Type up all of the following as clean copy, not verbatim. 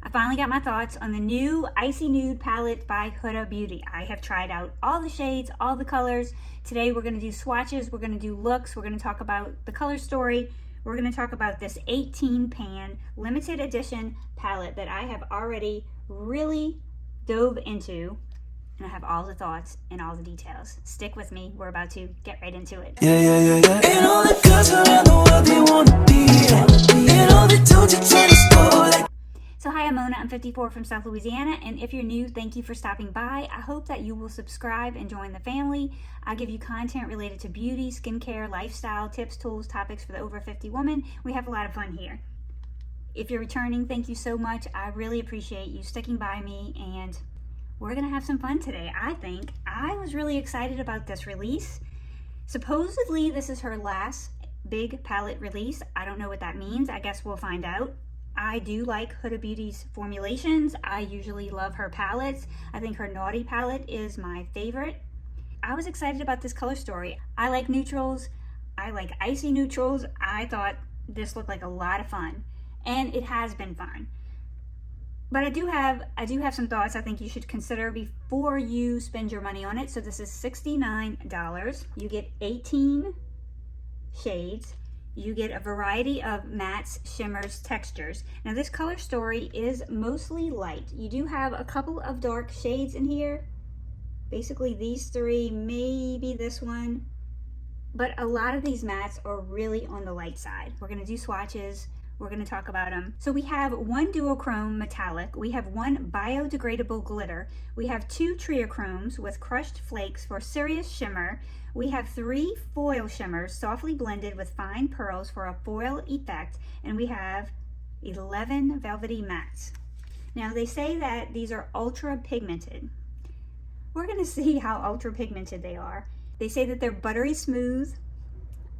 I finally got my thoughts on the new Icy Nude palette by Huda Beauty. I have tried out all the shades, all the colors. Today we're going to do swatches, we're going to do looks, we're going to talk about the color story. We're going to talk about this 18 pan limited edition palette that I have already really dove into. And I have all the thoughts and all the details. Stick with me, we're about to get right into it. And all the girls around the world, they wanna be. And all the dudes you tell the story. So hi, I'm Mona, I'm 54 from South Louisiana, and if you're new, thank you for stopping by. I hope that you will subscribe and join the family. I give you content related to beauty, skincare, lifestyle, tips, tools, topics for the over 50 woman. We have a lot of fun here. If you're returning, thank you so much. I really appreciate you sticking by me, and we're gonna have some fun today, I think. I was really excited about this release. Supposedly, this is her last big palette release. I don't know what that means. I guess we'll find out. I do like Huda Beauty's formulations. I usually love her palettes. I think her Naughty palette is my favorite. I was excited about this color story. I like neutrals. I like icy neutrals. I thought this looked like a lot of fun, and it has been fun. But I do have some thoughts I think you should consider before you spend your money on it. So this is $69. You get 18 shades. You get a variety of mattes, shimmers, textures. Now this color story is mostly light. You do have a couple of dark shades in here. Basically these three, maybe this one. But a lot of these mattes are really on the light side. We're gonna do swatches. We're going to talk about them. So we have one duochrome metallic, we have one biodegradable glitter, we have two triochromes with crushed flakes for serious shimmer, we have 3 foil shimmers softly blended with fine pearls for a foil effect, and we have 11 velvety mattes. Now they say that these are ultra pigmented. We're going to see how ultra pigmented they are. They say that they're buttery smooth.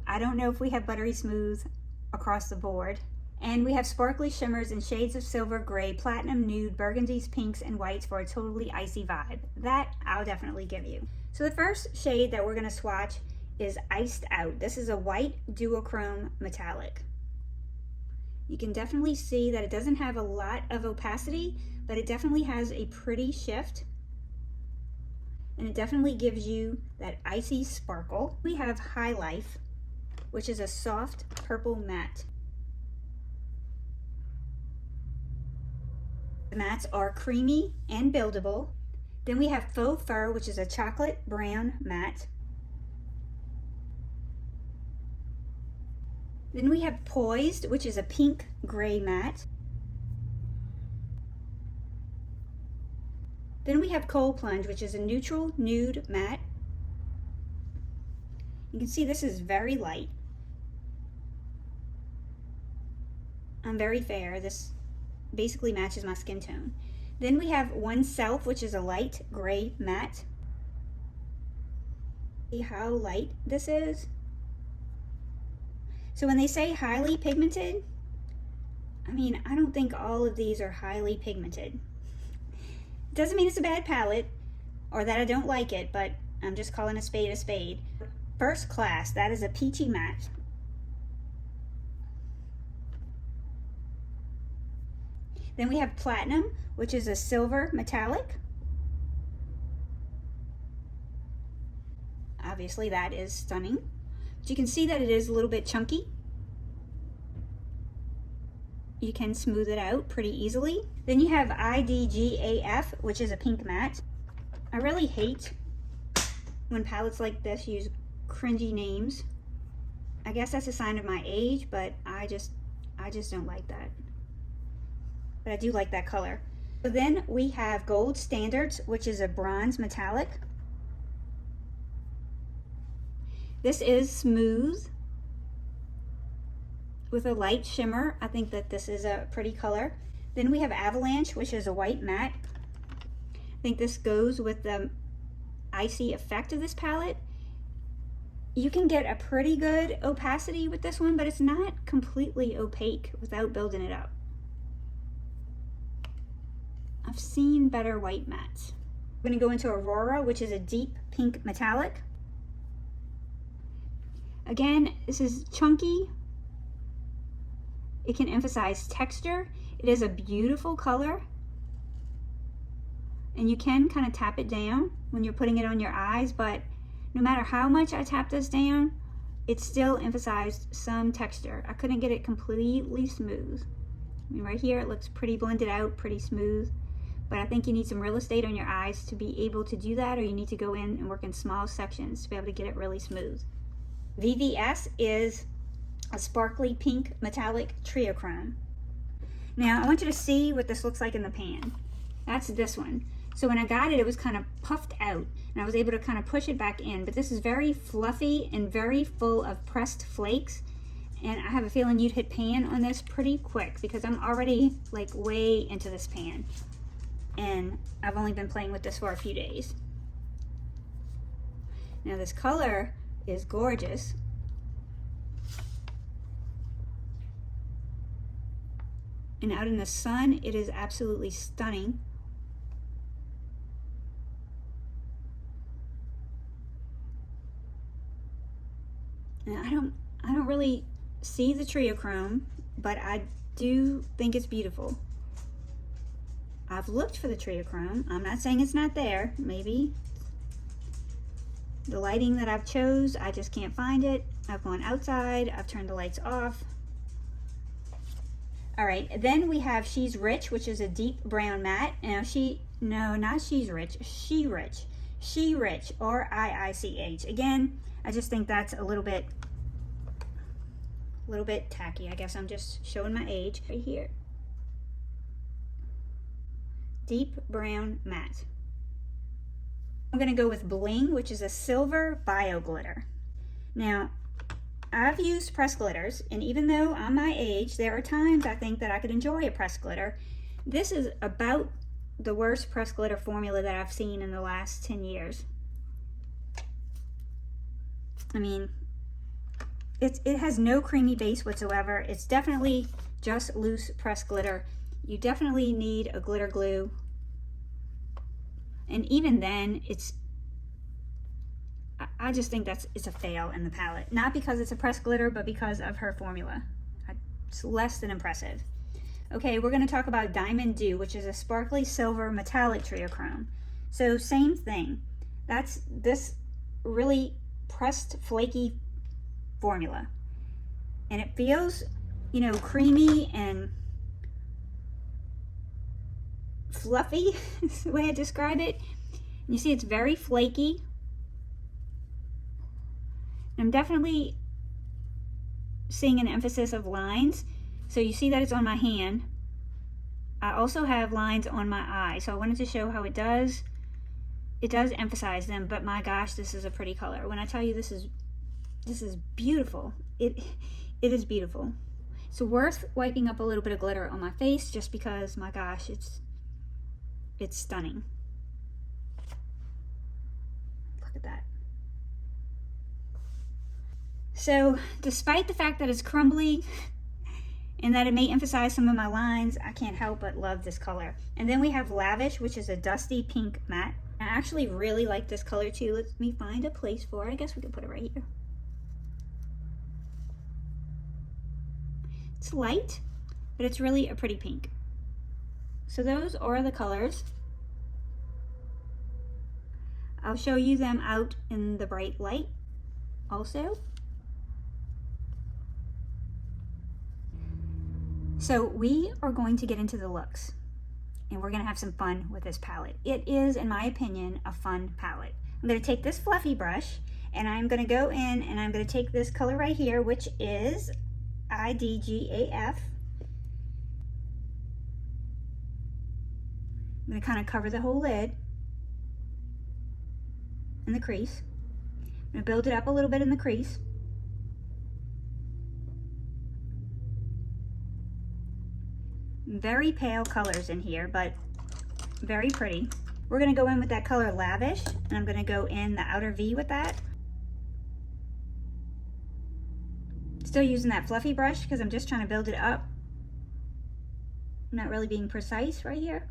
I don't know if we have buttery smooth across the board. And we have sparkly shimmers in shades of silver, gray, platinum, nude, burgundies, pinks, and whites for a totally icy vibe. That I'll definitely give you. So the first shade that we're going to swatch is Iced Out. This is a white duochrome metallic. You can definitely see that it doesn't have a lot of opacity, but it definitely has a pretty shift. And it definitely gives you that icy sparkle. We have High Life, which is a soft purple matte. The mattes are creamy and buildable. Then we have Faux Fur, which is a chocolate brown matte. Then we have Poised, which is a pink gray matte. Then we have Cold Plunge, which is a neutral nude matte. You can see this is very light. I'm very fair. This basically matches my skin tone. Then we have Oneself, which is a light gray matte. See how light this is? So when they say highly pigmented, I mean, I don't think all of these are highly pigmented. Doesn't mean it's a bad palette or that I don't like it, but I'm just calling a spade a spade. First Class, that is a peachy matte. Then we have Platinum, which is a silver metallic. Obviously that is stunning. But you can see that it is a little bit chunky. You can smooth it out pretty easily. Then you have IDGAF, which is a pink matte. I really hate when palettes like this use cringy names. I guess that's a sign of my age, but I just don't like that. But I do like that color. So then we have Gold Standards, which is a bronze metallic. This is smooth with a light shimmer. I think that this is a pretty color. Then we have Avalanche, which is a white matte. I think this goes with the icy effect of this palette. You can get a pretty good opacity with this one, but it's not completely opaque without building it up. I've seen better white mattes. We're going to go into Aurora, which is a deep pink metallic. Again, this is chunky. It can emphasize texture. It is a beautiful color, and you can kind of tap it down when you're putting it on your eyes, but no matter how much I tap this down, it still emphasized some texture. I couldn't get it completely smooth. I mean, right here it looks pretty blended out, pretty smooth, but I think you need some real estate on your eyes to be able to do that, or you need to go in and work in small sections to be able to get it really smooth. VVS is a sparkly pink metallic triochrome. Now I want you to see what this looks like in the pan. That's this one. So when I got it, it was kind of puffed out, and I was able to kind of push it back in, but this is very fluffy and very full of pressed flakes, and I have a feeling you'd hit pan on this pretty quick because I'm already like way into this pan, and I've only been playing with this for a few days. Now this color is gorgeous. And out in the sun, it is absolutely stunning. Now, I don't really see the triochrome, but I do think it's beautiful. I've looked for the triochrome. I'm not saying it's not there. Maybe the lighting that I've chose, I just can't find it. I've gone outside, I've turned the lights off. All right, then we have She's Rich, which is a deep brown matte. Now not She's Rich, She Rich. She Rich, or IICH. Again, I just think that's a little bit tacky. I guess I'm just showing my age right here. Deep brown matte. I'm gonna go with Bling, which is a silver bio glitter. Now, I've used pressed glitters, and even though I'm my age, there are times I think that I could enjoy a pressed glitter. This is about the worst pressed glitter formula that I've seen in the last 10 years. I mean, it has no creamy base whatsoever. It's definitely just loose pressed glitter. You definitely need a glitter glue. And even then, I just think it's a fail in the palette. Not because it's a pressed glitter, but because of her formula. It's less than impressive. Okay, we're gonna talk about Diamond Dew, which is a sparkly silver metallic triochrome. So same thing. That's this really pressed, flaky formula. And it feels, you know, creamy and fluffy, is the way I describe it. And you see it's very flaky. I'm definitely seeing an emphasis of lines. So you see that it's on my hand. I also have lines on my eye. So I wanted to show how it does emphasize them, but my gosh, this is a pretty color. When I tell you this is beautiful, it is beautiful. It's worth wiping up a little bit of glitter on my face just because, my gosh, it's stunning. Look at that. So despite the fact that it's crumbly and that it may emphasize some of my lines, I can't help but love this color. And then we have Lavish, which is a dusty pink matte. I actually really like this color too. Let me find a place for it. I guess we could put it right here. It's light, but it's really a pretty pink. So those are the colors. I'll show you them out in the bright light also. So we are going to get into the looks, and we're going to have some fun with this palette. It is, in my opinion, a fun palette. I'm going to take this fluffy brush, and I'm going to go in and I'm going to take this color right here, which is IDGAF. I'm going to kind of cover the whole lid and the crease. I'm going to build it up a little bit in the crease. Very pale colors in here, but very pretty. We're going to go in with that color Lavish, and I'm going to go in the outer V with that. Still using that fluffy brush because I'm just trying to build it up. I'm not really being precise right here.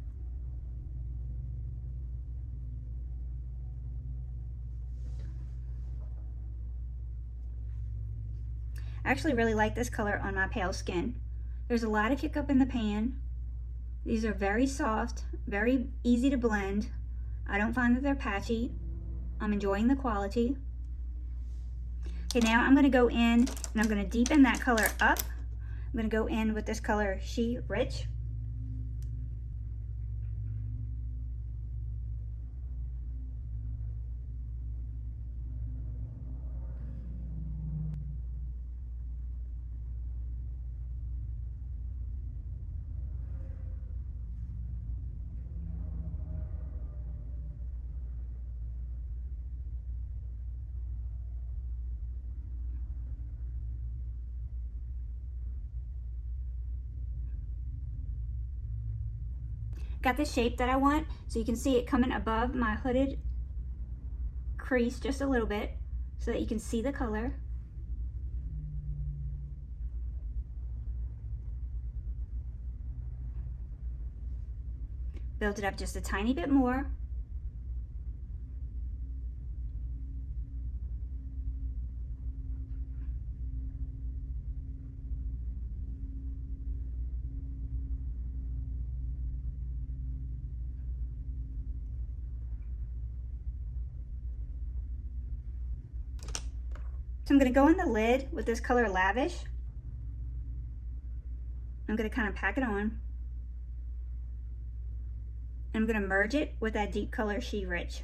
I actually really like this color on my pale skin. There's a lot of kick up in the pan, These are very soft, very easy to blend. I don't find that they're patchy. I'm enjoying the quality. Okay, now I'm going to go in and I'm going to deepen that color up. I'm going to go in with this color She Rich. Got the shape that I want, so you can see it coming above my hooded crease just a little bit so that you can see the color. Build it up just a tiny bit more. So I'm going to go in the lid with this color Lavish. I'm going to kind of pack it on. I'm going to merge it with that deep color She Rich.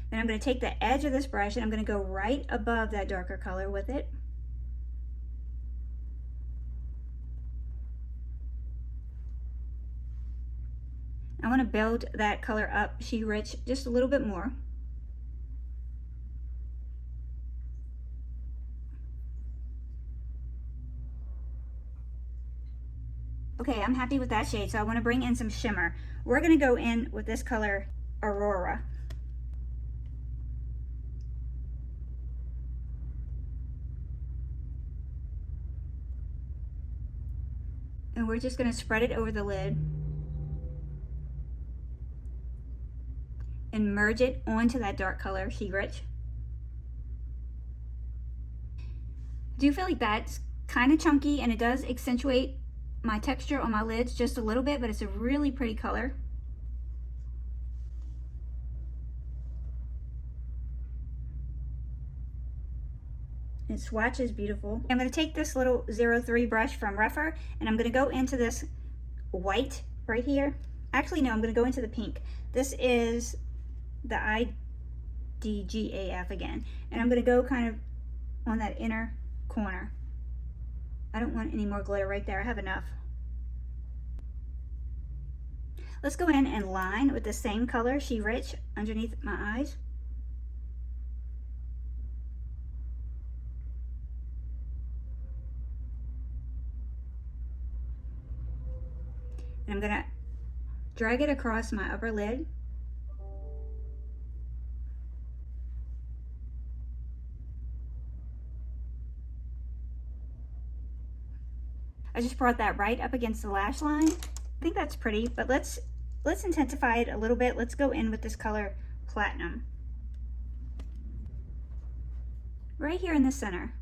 Then I'm going to take the edge of this brush and I'm going to go right above that darker color with it. I want to build that color up, She Rich, just a little bit more. Okay, I'm happy with that shade, so I want to bring in some shimmer. We're going to go in with this color Aurora. And we're just going to spread it over the lid and merge it onto that dark color She Rich. I do feel like that's kind of chunky and it does accentuate my texture on my lids just a little bit, but it's a really pretty color. And swatch is beautiful. I'm going to take this little 03 brush from Rephr and I'm going to go into this white right here. Actually, no, I'm going to go into the pink. This is the IDGAF again. And I'm going to go kind of on that inner corner. I don't want any more glitter right there. I have enough. Let's go in and line with the same color, She Rich, underneath my eyes. And I'm going to drag it across my upper lid. I just brought that right up against the lash line. I think that's pretty, but let's intensify it a little bit. Let's go in with this color Platinum. Right here in the center.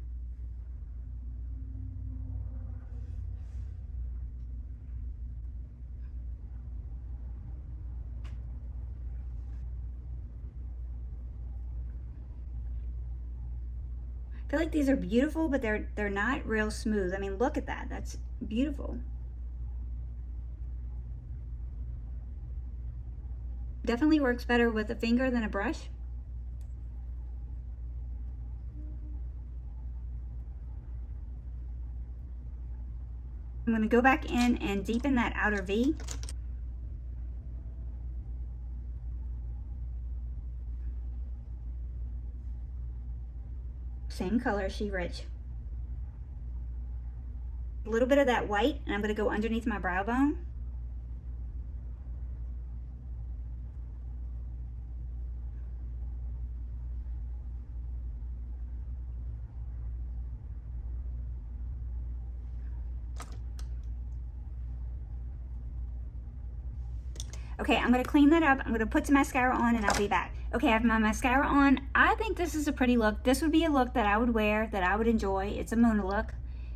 I feel like these are beautiful, but they're not real smooth. I mean, look at that. That's beautiful. Definitely works better with a finger than a brush. I'm going to go back in and deepen that outer V. Same color, She Rich. A little bit of that white, and I'm going to go underneath my brow bone. Okay, I'm gonna clean that up. I'm gonna put some mascara on and I'll be back. Okay, I have my mascara on. I think this is a pretty look. This would be a look that I would wear, that I would enjoy. It's a Mona look.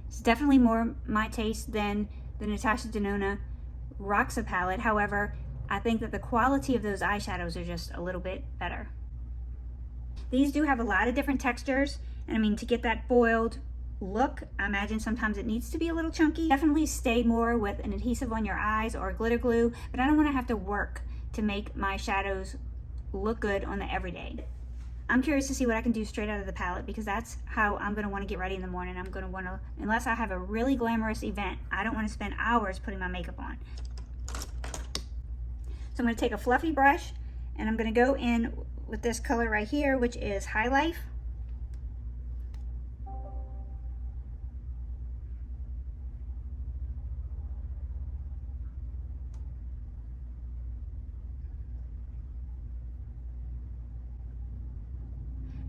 It's definitely more my taste than the Natasha Denona Roxa palette. However, I think that the quality of those eyeshadows are just a little bit better. These do have a lot of different textures, and I mean, to get that foiled look, I imagine sometimes it needs to be a little chunky. Definitely stay more with an adhesive on your eyes or glitter glue, but I don't want to have to work to make my shadows look good on the everyday. I'm curious to see what I can do straight out of the palette, because that's how I'm going to want to get ready in the morning. I'm going to want to, unless I have a really glamorous event, I don't want to spend hours putting my makeup on. So I'm going to take a fluffy brush and I'm going to go in with this color right here, which is High Life.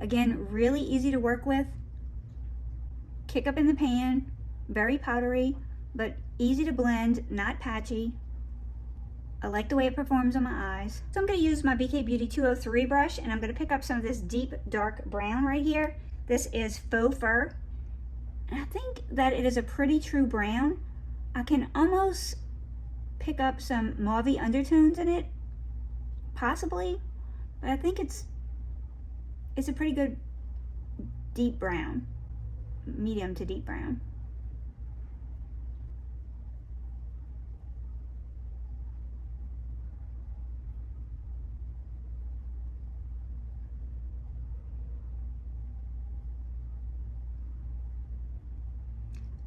Again, really easy to work with. Kick up in the pan, very powdery, but easy to blend, not patchy. I like the way it performs on my eyes. So I'm going to use my BK Beauty 203 brush, and I'm going to pick up some of this deep dark brown right here. This is Faux Fur. And I think that it is a pretty true brown. I can almost pick up some mauvey undertones in it, possibly, but I think it's a pretty good deep brown, medium to deep brown.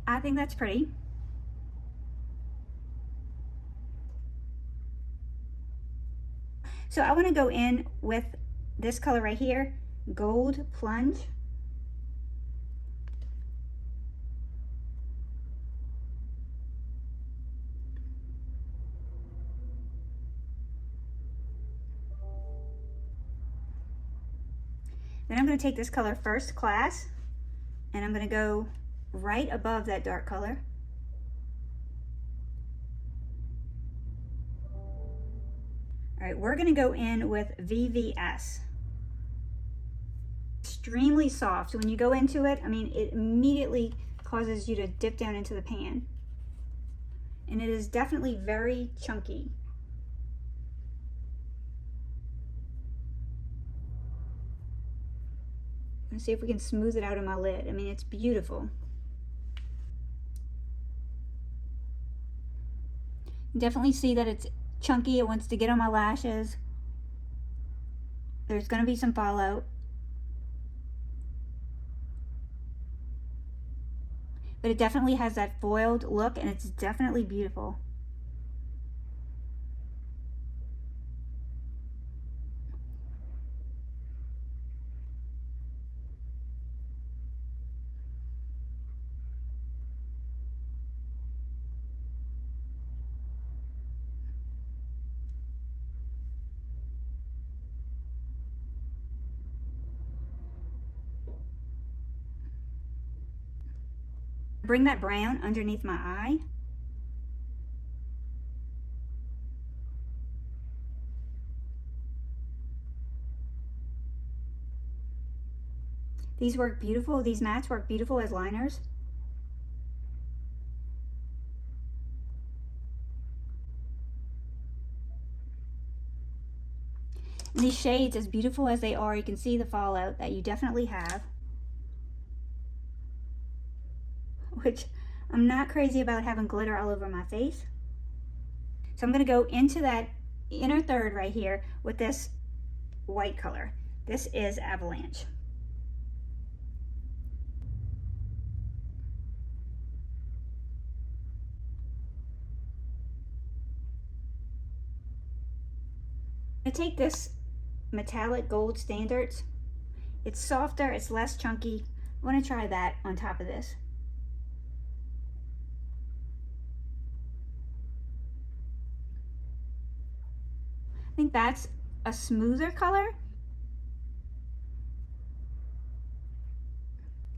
I think that's pretty. So I want to go in with this color right here, Gold Plunge. Then I'm going to take this color First Class, and I'm going to go right above that dark color. All right, we're going to go in with VVS. Extremely soft. So when you go into it, I mean, it immediately causes you to dip down into the pan. And it is definitely very chunky. Let's see if we can smooth it out on my lid. I mean, it's beautiful. Definitely see that it's chunky. It wants to get on my lashes. There's going to be some fallout. But it definitely has that foiled look, and it's definitely beautiful. Bring that brown underneath my eye. These work beautiful. These mattes work beautiful as liners. And these shades, as beautiful as they are, you can see the fallout that you definitely have. Which I'm not crazy about having glitter all over my face. So I'm going to go into that inner third right here with this white color. This is Avalanche. I take this metallic gold standards. It's softer, it's less chunky. I want to try that on top of this. I think that's a smoother color.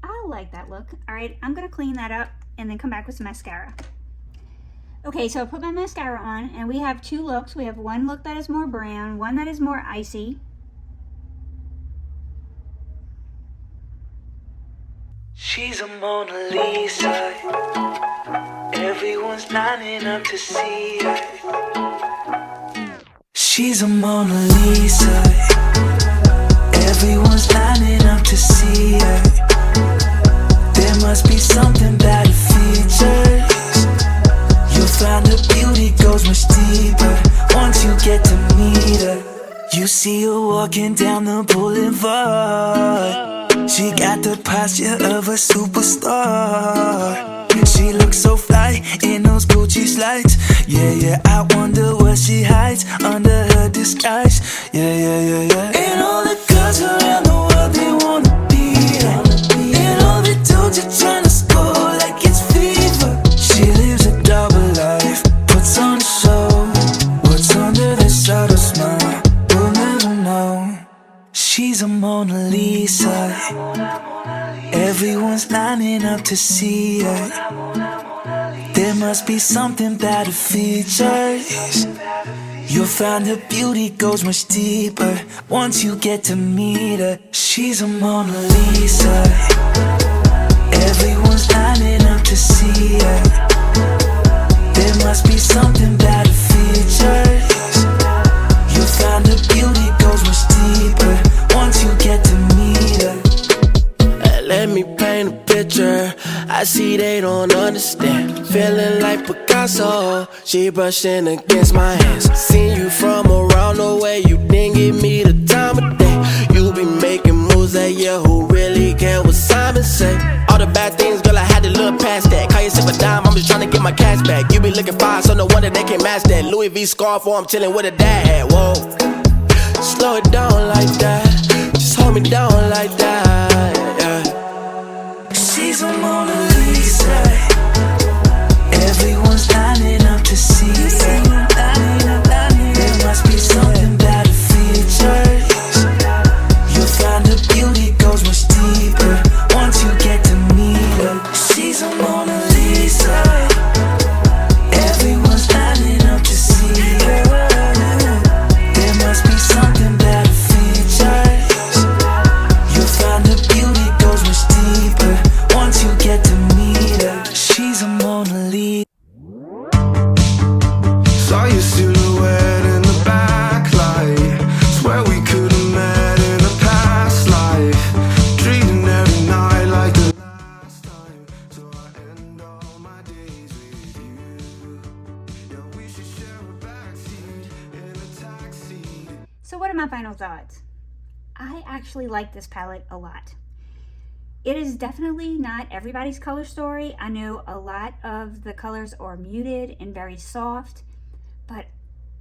I like that look. All right, I'm gonna clean that up and then come back with some mascara. Okay, so I put my mascara on, and we have two looks. We have one look that is more brown, one that is more icy. She's a Mona Lisa. Everyone's lining up to see her. She's a Mona Lisa. Everyone's lining up to see her. There must be something about her features. You'll find her beauty goes much deeper once you get to meet her. You see her walking down the boulevard. She got the posture of a superstar. She looks so fly in those Gucci slides. Yeah, yeah, I wonder what she hides under her disguise. Yeah, yeah, yeah, yeah. And all the girls around the world, they wanna be her. And all the dudes are trying to score like it's fever. She lives a double life, puts on a show. What's under the subtle smile, we'll never know. She's a Mona Lisa. Everyone's lining up to see her. There must be something about her features. You'll find her beauty goes much deeper once you get to meet her. She's a Mona Lisa. Everyone's lining up to see her. There must be something about her features. You'll find her beauty goes much deeper once you get to meet her. Let me paint a picture. I see they don't understand. Feeling like Picasso. She brushing against my hands. Seen you from around the way. You didn't give me the time of day. You be making moves that year. Who really care what Simon say? All the bad things, girl, I had to look past that. Call yourself a dime, I'm just trying to get my cash back. You be looking fine, so no wonder they can't match that. Louis V scarf, or I'm chilling with a dad. Whoa, slow it down like that. Just hold me down like that. Yeah. She's a Mona Lisa. Everyone's lining up to see her. There must be something about her features. You'll find her beauty goes much deeper once you get to meet her. She's a Mona Lisa. Everyone's lining up to see her. There must be something about her features. You'll find her beauty goes much deeper once you get to meet her. She's a Mona Lisa. Saw your silhouette in the backlight. Swear we could have met in a past life. Treating every night like the last time. So I end all my days with you. Yeah, we should share a backseat in a taxi. So what are my final thoughts? I actually like this palette a lot. It is definitely not everybody's color story. I know a lot of the colors are muted and very soft, but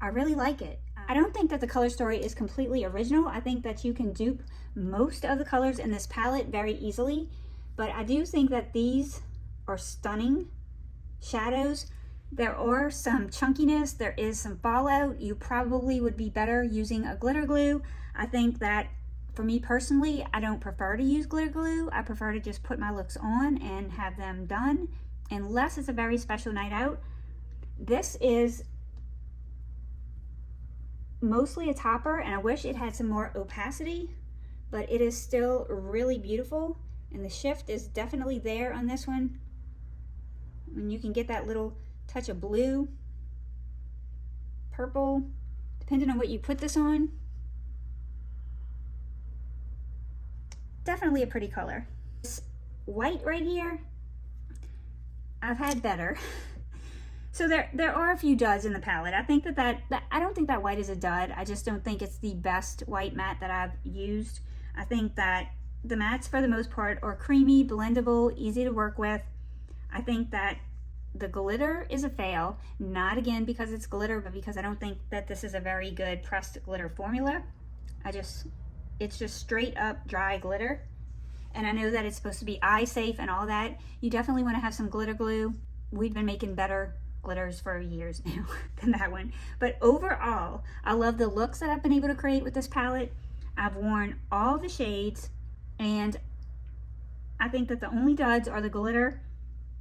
I really like it. I don't think that the color story is completely original. I think that you can dupe most of the colors in this palette very easily, but I do think that these are stunning shadows. There are some chunkiness, there is some fallout. You probably would be better using a glitter glue. I think that for me personally, I don't prefer to use glitter glue. I prefer to just put my looks on and have them done, unless it's a very special night out. This is mostly a topper, and I wish it had some more opacity, but it is still really beautiful, and the shift is definitely there on this one. And you can get that little touch of blue, purple, depending on what you put this on. Definitely a pretty color. This white right here, I've had better. So there are a few duds in the palette. I think that I don't think that white is a dud. I just don't think it's the best white matte that I've used. I think that the mattes for the most part are creamy, blendable, easy to work with. I think that the glitter is a fail, not again because it's glitter, but because I don't think that this is a very good pressed glitter formula. It's just straight up dry glitter. And I know that it's supposed to be eye safe and all that. You definitely want to have some glitter glue. We've been making better glitters for years now than that one. But overall, I love the looks that I've been able to create with this palette. I've worn all the shades, and I think that the only duds are the glitter.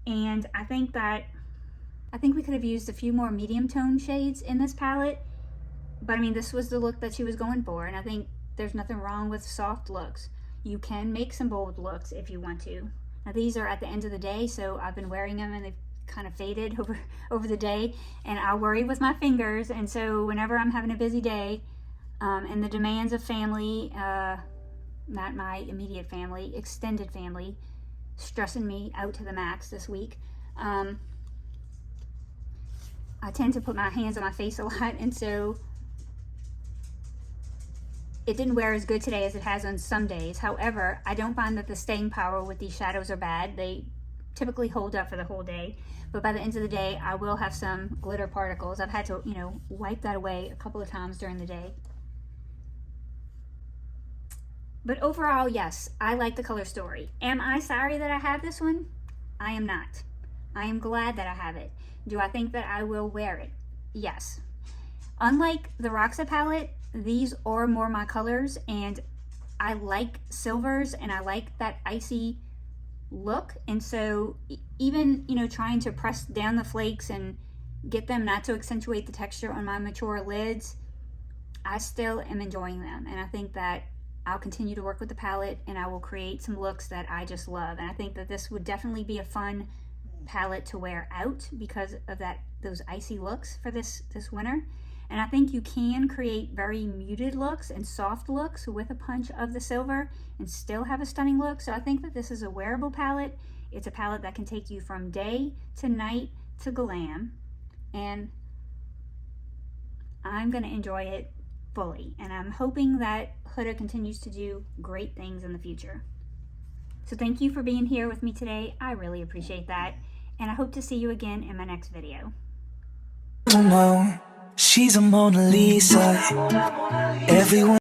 And I think that I think we could have used a few more medium tone shades in this palette, but I mean, this was the look that she was going for, and I think there's nothing wrong with soft looks. You can make some bold looks if you want to. Now these are at the end of the day, so I've been wearing them and they've kind of faded over the day, and I worry with my fingers, and so whenever I'm having a busy day and the demands of family, not my immediate family, extended family, stressing me out to the max this week, I tend to put my hands on my face a lot, and so it didn't wear as good today as it has on some days. However, I don't find that the staying power with these shadows are bad. They typically hold up for the whole day, but by the end of the day I will have some glitter particles. I've had to, you know, wipe that away a couple of times during the day. But overall, yes, I like the color story. Am I sorry that I have this one? I am not. I am glad that I have it. Do I think that I will wear it? Yes. Unlike the Roxa palette, these are more my colors, and I like silvers and I like that icy look, and so even, you know, trying to press down the flakes and get them not to accentuate the texture on my mature lids, I still am enjoying them, and I think that I'll continue to work with the palette and I will create some looks that I just love. And I think that this would definitely be a fun palette to wear out because of those icy looks for this winter. And I think you can create very muted looks and soft looks with a punch of the silver and still have a stunning look. So I think that this is a wearable palette. It's a palette that can take you from day to night to glam, and I'm gonna enjoy it fully. And I'm hoping that Huda continues to do great things in the future. So thank you for being here with me today. I really appreciate that. And I hope to see you again in my next video. No, she's a Mona Lisa. Everyone